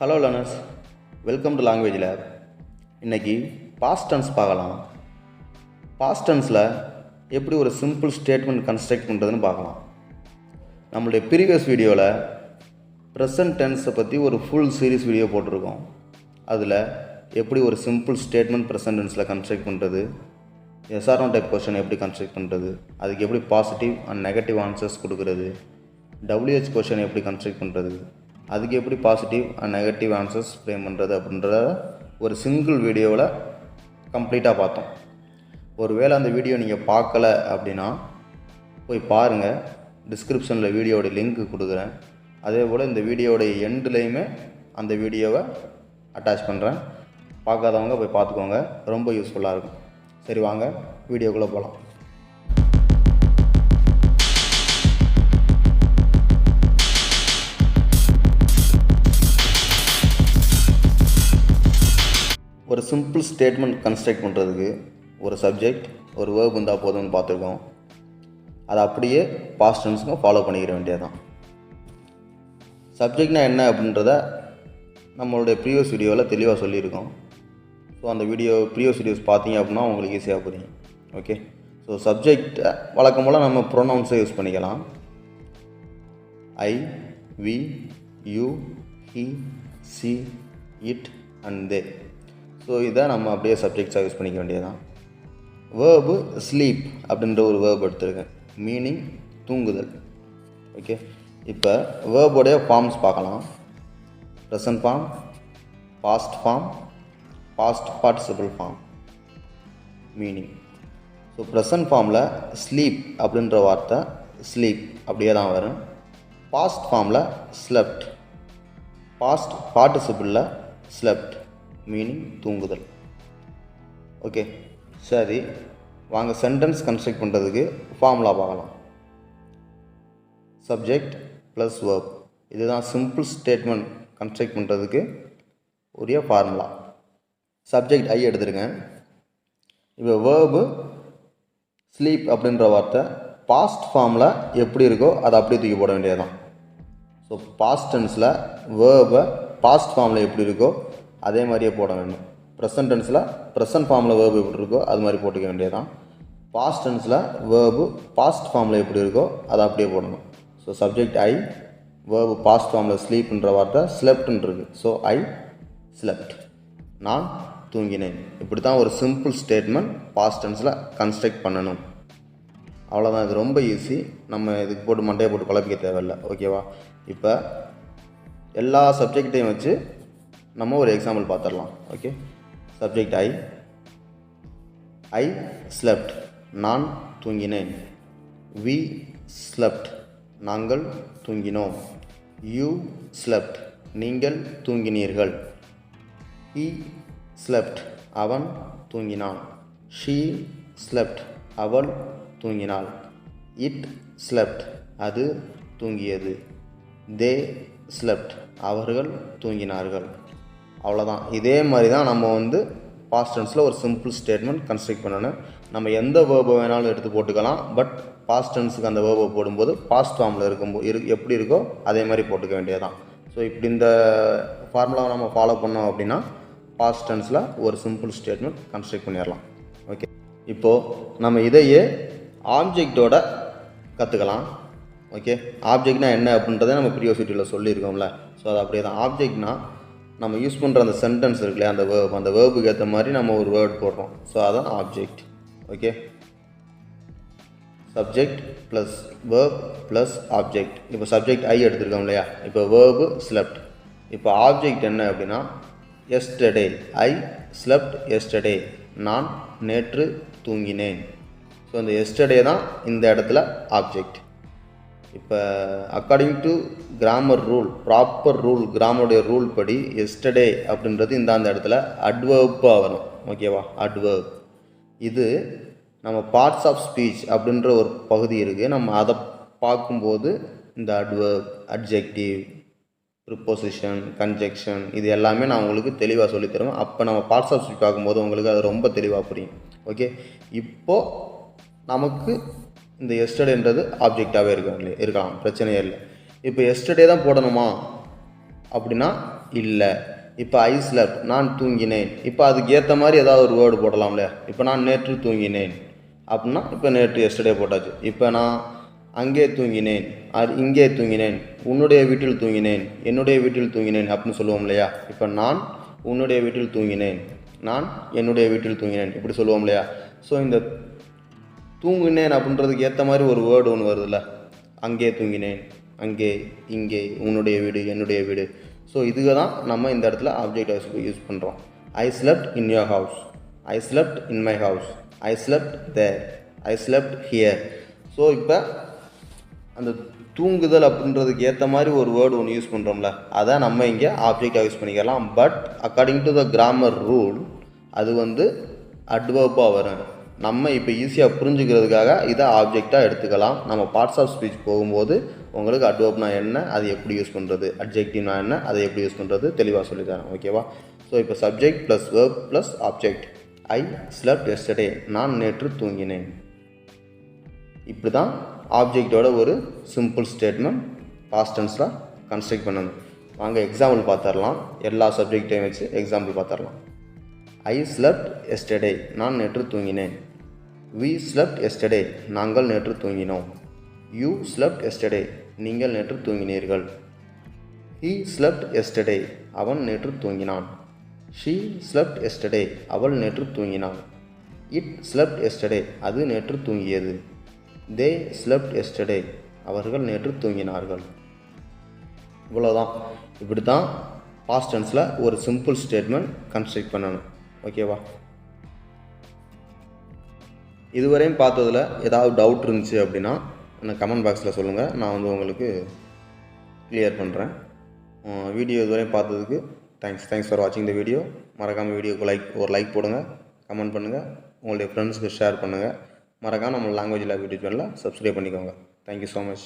Hello learners, welcome to language lab. இன்றைக்கி past tense பார்க்கலாம். Past டென்ஸில் எப்படி ஒரு சிம்பிள் ஸ்டேட்மெண்ட் கன்ஸ்ட்ரக்ட் பண்ணுறதுன்னு பார்க்கலாம். நம்மளுடைய ப்ரீவியஸ் வீடியோவில் ப்ரெசன்ட் டென்ஸை பற்றி ஒரு ஃபுல் சீரீஸ் வீடியோ போட்டிருக்கோம். அதில் எப்படி ஒரு சிம்பிள் ஸ்டேட்மெண்ட் ப்ரெசன்ட் டென்ஸில் கன்ஸ்ட்ரக்ட் பண்ணுறது, எஸ்ஆர்ஓ டைப் கொஸ்டின் எப்படி கன்ஸ்ட்ரக்ட் பண்ணுறது, அதுக்கு எப்படி பாசிட்டிவ் அண்ட் நெகட்டிவ் ஆன்சர்ஸ் கொடுக்குறது, WH கொஸ்டின் எப்படி கன்ஸ்ட்ரக்ட் பண்ணுறது, அதுக்கு எப்படி positive and negative answers frame பண்ணுறது அப்படின்றத ஒரு சிங்கிள் வீடியோவில் கம்ப்ளீட்டாக பார்த்தோம். ஒருவேளை அந்த வீடியோ நீங்கள் பார்க்கல அப்படின்னா போய் பாருங்கள். டிஸ்கிரிப்ஷனில் வீடியோட லிங்க் கொடுக்குறேன். அதே போல் இந்த வீடியோட எண்ட்லேயுமே அந்த வீடியோவை அட்டாச் பண்ணுறேன். பார்க்காதவங்க போய் பார்த்துக்கோங்க, ரொம்ப யூஸ்ஃபுல்லாக இருக்கும். சரி, வாங்க வீடியோக்குள்ளே போகலாம். ஒரு சிம்பிள் ஸ்டேட்மெண்ட் கன்ஸ்ட்ரக்ட் பண்ணுறதுக்கு ஒரு சப்ஜெக்ட் ஒரு வேர்ப் இருந்தால் போதும்னு பார்த்துருக்கோம். அதை அப்படியே பாஸ்ட் டென்ஸுக்கும் ஃபாலோ பண்ணிக்கிற வேண்டியதுதான். சப்ஜெக்ட்னா என்ன அப்படின்றத நம்மளுடைய ப்ரீவியஸ் வீடியோவில் தெளிவாக சொல்லியிருக்கோம். ஸோ அந்த ப்ரீவியஸ் வீடியோஸ் பார்த்தீங்க அப்படின்னா உங்களுக்கு ஈஸியாக புரியும். ஓகே, ஸோ சப்ஜெக்டை வழக்கம் போல் நம்ம ப்ரொனவுன்ஸை யூஸ் பண்ணிக்கலாம். I, we, you, he, she, it and they. So இதை நம்ம அப்படியே சப்ஜெக்ட்ஸாக யூஸ் பண்ணிக்க வேண்டியதுதான். வேர்பு ஸ்லீப் அப்படின்ற ஒரு வேர்ப் எடுத்துருக்கேன், மீனிங் தூங்குதல். ஓகே, இப்போ வேர்போடைய ஃபார்ம்ஸ் பார்க்கலாம். Present form, past form, past participle form, meaning. So present ஃபார்மில் ஸ்லீப் அப்படின்ற வார்த்தை ஸ்லீப் அப்படியே தான் வரும். பாஸ்ட் ஃபார்மில் ஸ்லெப்ட், பாஸ்ட் பார்ட்டிசிபிளில் ஸ்லெப்ட், மீனிங் தூங்குதல். ஓகே, சரி, வாங்க சென்டென்ஸ் கன்ஸ்ட்ரக்ட் பண்ணுறதுக்கு ஃபார்முலா பார்க்கலாம். சப்ஜெக்ட் ப்ளஸ் வேர்ப், இதுதான் சிம்பிள் ஸ்டேட்மெண்ட் கன்ஸ்ட்ரக்ட் பண்ணுறதுக்கு உரிய ஃபார்முலா. சப்ஜெக்ட் ஐ எடுத்துருங்க. இப்போ வேர்பு ஸ்லீப் அப்படின்ற வார்த்தை பாஸ்ட் ஃபார்மில் எப்படி இருக்கோ அதை அப்படியே தூக்கி போட வேண்டியதுதான். ஸோ பாஸ்ட் டென்ஸில் வேர்பை பாஸ்ட் ஃபார்மில் எப்படி இருக்கோ அதே மாதிரியே போட வேண்டும். ப்ரெசன்ட் டென்ஸில் ப்ரெசன்ட் ஃபார்மில் வேர்பு எப்படி இருக்கோ அது மாதிரி போட்டுக்க வேண்டியதுதான். பாஸ்ட் டென்ஸில் வேர்பு பாஸ்ட் ஃபார்மில் எப்படி இருக்கோ அதை அப்படியே போடணும். So subject I, verb past ஃபார்மில் ஸ்லீப்ன்ற வார்த்தை ஸ்லெப்ட்னு இருக்குது. ஸோ ஐ ஸ்லெப்ட், நான் தூங்கினேன். இப்படி தான் ஒரு சிம்பிள் ஸ்டேட்மெண்ட் பாஸ்ட் டென்ஸில் கன்ஸ்ட்ரக்ட் பண்ணணும். அவ்வளோதான், இது ரொம்ப ஈஸி. நம்ம இதுக்கு போட்டு மண்டையை போட்டு குழப்பிக்க தேவையில்லை. ஓகேவா? இப்போ எல்லா சப்ஜெக்டையும் வச்சு நம்ம ஒரு எக்ஸாம்பிள் பார்த்துடலாம். ஓகே, சப்ஜெக்ட் ஐ ஸ்லெப்ட், நான் தூங்கினேன். வி ஸ்லெப்ட், நாங்கள் தூங்கினோம். யூ ஸ்லெப்ட், நீங்கள் தூங்கினீர்கள். ஹி ஸ்லெப்ட், அவன் தூங்கினான். ஷீ ஸ்லெப்ட், அவள் தூங்கினாள். இட் ஸ்லெப்ட், அது தூங்கியது. தே ஸ்லெப்ட், அவர்கள் தூங்கினார்கள். அவ்வளோதான். இதே மாதிரி தான் நம்ம பாஸ்ட் டென்ஸில் ஒரு சிம்பிள் ஸ்டேட்மெண்ட் கன்ஸ்ட்ரக்ட் பண்ணணும். நம்ம எந்த வேர்பை வேணாலும் எடுத்து போட்டுக்கலாம். பட் பாஸ்ட் டென்ஸுக்கு அந்த வேர்பை போடும்போது பாஸ்ட் ஃபார்மில் எப்படி இருக்கோ அதே மாதிரி போட்டுக்க வேண்டியதுதான். ஸோ இப்படி இந்த ஃபார்முலாவை நம்ம ஃபாலோ பண்ணோம் அப்படின்னா பாஸ்ட் டென்ஸில் ஒரு சிம்பிள் ஸ்டேட்மெண்ட் கன்ஸ்ட்ரக்ட் பண்ணிடலாம். ஓகே, இப்போது நம்ம இதையே ஆப்ஜெக்டோட கற்றுக்கலாம். ஓகே, ஆப்ஜெக்ட்னா என்ன அப்படின்றத நம்ம ப்ரீவியஸ் வீடியோவில் சொல்லியிருக்கோம்ல. ஸோ அது அப்படியே தான். ஆப்ஜெக்ட்னா நம்ம யூஸ் பண்ணுற அந்த சென்டென்ஸ் இருக்குல்லையா, அந்த வேர்புக்கு ஏற்ற மாதிரி நம்ம ஒரு வேர்ட் போடுறோம். ஸோ அதான் object. Okay, subject plus verb plus object. இப்போ சப்ஜெக்ட் ஐ எடுத்துருக்கோம் இல்லையா, இப்போ வேர்பு ஸ்லெப்ட். இப்போ ஆப்ஜெக்ட் என்ன அப்படின்னா எஸ்டர்டே. ஐ ஸ்லெப்ட் எஸ்டர்டே, நான் நேற்று தூங்கினேன். ஸோ இந்த எஸ்டர்டே தான் இந்த இடத்துல ஆப்ஜெக்ட். இப்போ according to grammar rule, proper rule, கிராமருடைய ரூல் படி எஸ்டர்டே அப்படின்றது அந்த இடத்துல அட்வர்பாக வரும். ஓகேவா? அட்வர்ப். இது நம்ம பார்ட்ஸ் ஆஃப் ஸ்பீச் அப்படின்ற ஒரு பகுதி இருக்குது. நம்ம அதை பார்க்கும்போது இந்த அட்வர்ப், அட்ஜெக்டிவ், ப்ரிப்போசிஷன், கன்ஜெக்ஷன் இது எல்லாமே நான் உங்களுக்கு தெளிவாக சொல்லித்தருவேன். அப்போ நம்ம பார்ட்ஸ் ஆஃப் ஸ்பீச் பார்க்கும்போது உங்களுக்கு அது ரொம்ப தெளிவாக புரியும். ஓகே, இப்போது நமக்கு இந்த எஸ்டர்டேன்றது ஆப்ஜெக்டாகவே இருக்கலாம், பிரச்சனையே இல்லை. இப்போ எஸ்டர்டே தான் போடணுமா அப்படின்னா இல்லை. இப்போ ஐ ஸ்லெப்ட் நான் தூங்கினேன். இப்போ அதுக்கு ஏற்ற மாதிரி ஏதாவது ஒரு வேர்டு போடலாம் இல்லையா? இப்போ நான் நேற்று தூங்கினேன் அப்படின்னா இப்போ நேற்று எஸ்டர்டே போட்டாச்சு. இப்போ நான் அங்கே தூங்கினேன், இங்கே தூங்கினேன், உன்னுடைய வீட்டில் தூங்கினேன், என்னுடைய வீட்டில் தூங்கினேன் அப்படின்னு சொல்லுவோம் இல்லையா? இப்போ நான் உன்னுடைய வீட்டில் தூங்கினேன், நான் என்னுடைய வீட்டில் தூங்கினேன் இப்படி சொல்லுவோம் இல்லையா? ஸோ இந்த தூங்கினேன் அப்படின்றதுக்கு ஏற்ற மாதிரி ஒரு வேர்டு ஒன்று வருதுல்ல, அங்கே தூங்கினேன், அங்கே, இங்கே, உன்னுடைய வீடு, என்னுடைய வீடு. ஸோ இதுக்கு தான் நம்ம இந்த இடத்துல ஆப்ஜெக்ட் யூஸ் பண்ணுறோம். I slept in your house, I slept in my house, I slept there, I slept here. So இப்போ அந்த தூங்குதல் அப்படின்றதுக்கு ஏற்ற மாதிரி ஒரு வேர்டு ஒன்று யூஸ் பண்ணுறோம்ல, அதை நம்ம இங்கே ஆப்ஜெக்டாக யூஸ் பண்ணிக்கலாம். But according to the grammar rule அது வந்து அட்வர்பாக வரும். நம்ம இப்போ ஈஸியாக புரிஞ்சுக்கிறதுக்காக இதை ஆப்ஜெக்டாக எடுத்துக்கலாம். நம்ம பார்ட்ஸ் ஆஃப் ஸ்பீச் போகும்போது உங்களுக்கு அட்வர்ப்னா என்ன, அது எப்படி யூஸ் பண்ணுறது, அட்ஜெக்டிவ்னா என்ன, அதை எப்படி யூஸ் பண்ணுறது தெளிவாக சொல்லித்தரேன். ஓகேவா? ஸோ இப்போ subject plus verb plus object. ஐ ஸ்லெப்ட் எஸ்டர்டே, நான் நேற்று தூங்கினேன். இப்படி தான் ஆப்ஜெக்டோட ஒரு சிம்பிள் ஸ்டேட்மெண்ட் பாஸ்ட் டென்ஸில் கன்ஸ்ட்ரக்ட் பண்ணணும். வாங்க எக்ஸாம்பிள் பார்த்துடலாம். எல்லா சப்ஜெக்டையும் வச்சு எக்ஸாம்பிள் பார்த்துடலாம். ஐ ஸ்லெப்ட் எஸ்டர்டே, நான் நேற்று தூங்கினேன். வி ஸ்லெப்ட் எஸ்டர்டே, நாங்கள் நேற்று தூங்கினோம். யூ ஸ்லெப்ட் எஸ்டர்டே, நீங்கள் நேற்று தூங்கினீர்கள். ஹீ ஸ்லெப்ட் எஸ்டர்டே, அவன் நேற்று தூங்கினான். ஷீ ஸ்லெப்ட் எஸ்டர்டே, அவள் நேற்று தூங்கினாள். இட் ஸ்லெப்ட் எஸ்டர்டே, அது நேற்று தூங்கியது. தே ஸ்லெப்ட் எஸ்டர்டே, அவர்கள் நேற்று தூங்கினார்கள். இவ்வளோதான். இப்படி தான் பாஸ்ட் டென்ஸில் ஒரு சிம்பிள் ஸ்டேட்மெண்ட் கன்ஸ்ட்ரக்ட் பண்ணணும். ஓகேவா? இதுவரையும் பார்த்ததில் ஏதாவது டவுட் இருந்துச்சு அப்படின்னா எனக்கு கமெண்ட் பாக்ஸில் சொல்லுங்கள். நான் வந்து உங்களுக்கு கிளியர் பண்ணுறேன். வீடியோ இதுவரையும் பார்த்ததுக்கு தேங்க்ஸ் ஃபார் வாட்சிங் த வீடியோ. மறக்காமல் வீடியோக்கு ஒரு லைக் போடுங்க, கமெண்ட் பண்ணுங்கள், உங்களுடைய ஃப்ரெண்ட்ஸுக்கு ஷேர் பண்ணுங்கள். மறக்காமல் நம்ம லாங்குவேஜ் லேப் யூடியூப் சேனலை சப்ஸ்கிரைப் பண்ணிக்கோங்க. Thank you so much.